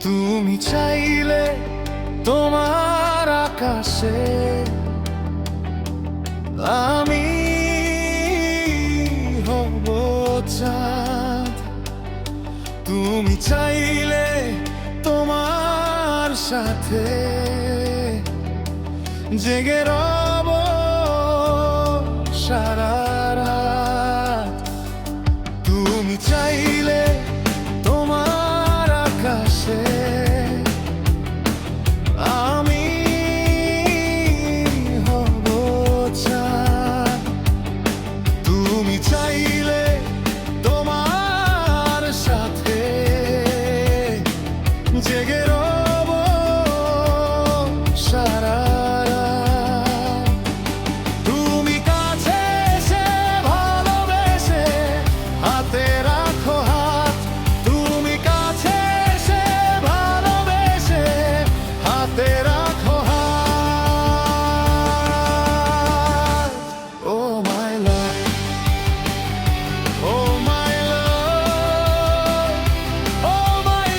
তুমি চাইলে তোমার আকাশে আমি হব চাঁদ। তুমি চাইলে তোমার সাথে জেগে রব সারা রাত। তুমি চাইলে তোমার আকাশে আমি হব চাঁদ। তুমি চাইলে তোমার সাথে জেগে রব সারা রাত। তুমি কাছে এসে ভালোবেসে হাতে রাখো হাত। তুমি কাছে এসে ভালোবেসে হাতে রাখো হাত। ও মাই লাভ, ও মাই লাভ, ও মাই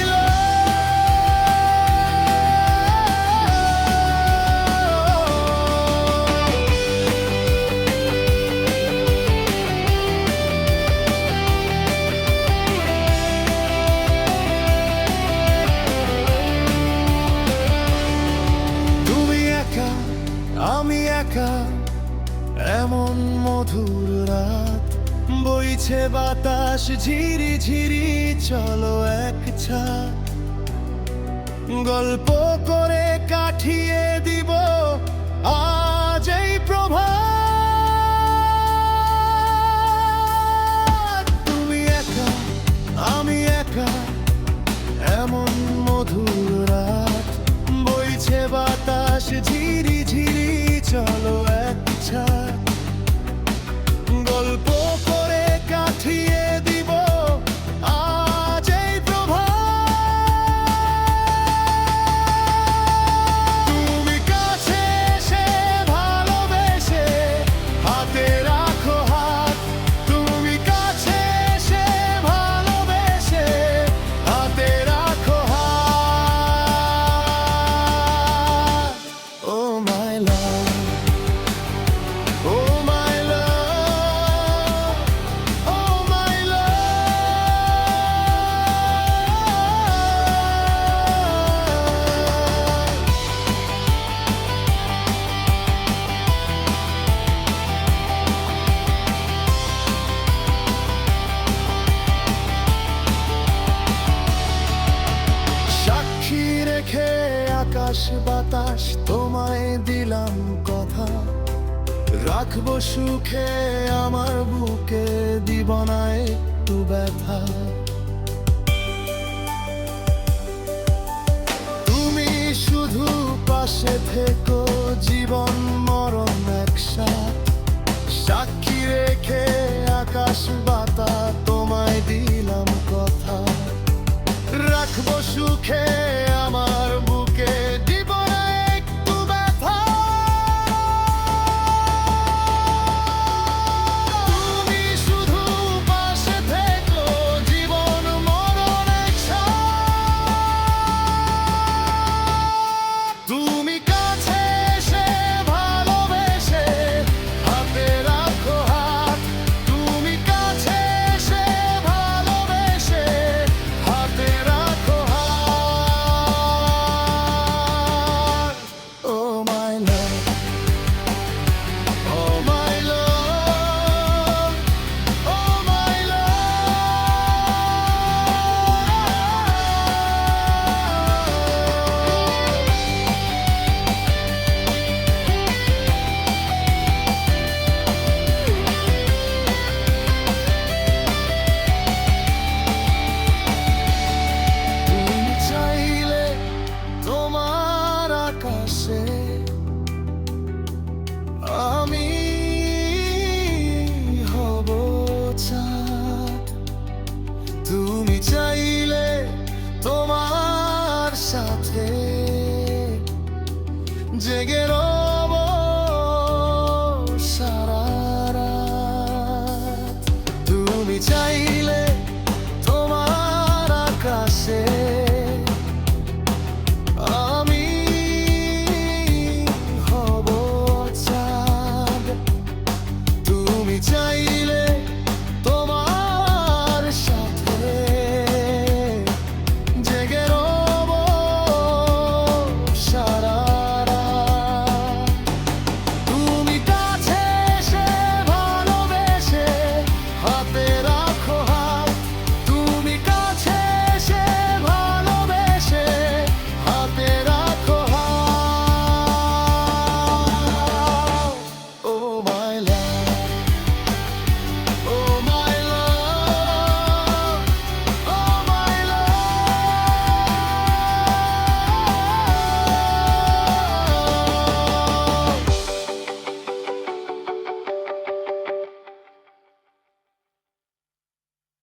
তুমি একা আমি একা, এমন মধুর রাত। বইছে বাতাস ঝিরি ঝিরি, চলো এক ছাদ। গল্প করে কাটিয়ে দিব আজ এই প্রভাত। তুমি একা আমি একা, এমন মধুর রাত। বইছে বাতাস ঝিরি ঝিরি, চলো এক ছাদ। গল্প করে কাটিয়ে দিব আজ এই প্রভাত। তুমি কাছে এসে ভালোবেসে হাতে রাখো হাত। তুমি কাছে এসে ভালোবেসে হাতে রাখো হাত। ও মাই লাভ, ও মাই লাভ, ও মাই সাক্ষী রেখে আকাশ বাতাস তোমায় দিলাম কথা। রাখবো সুখে আমার বুকে, দিব না একটু ব্যথা। তুমি শুধু পাশে থেকো, জীবন মরণ একসাথ। সাক্ষী রেখে আকাশ বাতাস তোমায় দিলাম কথা। রাখবো সুখে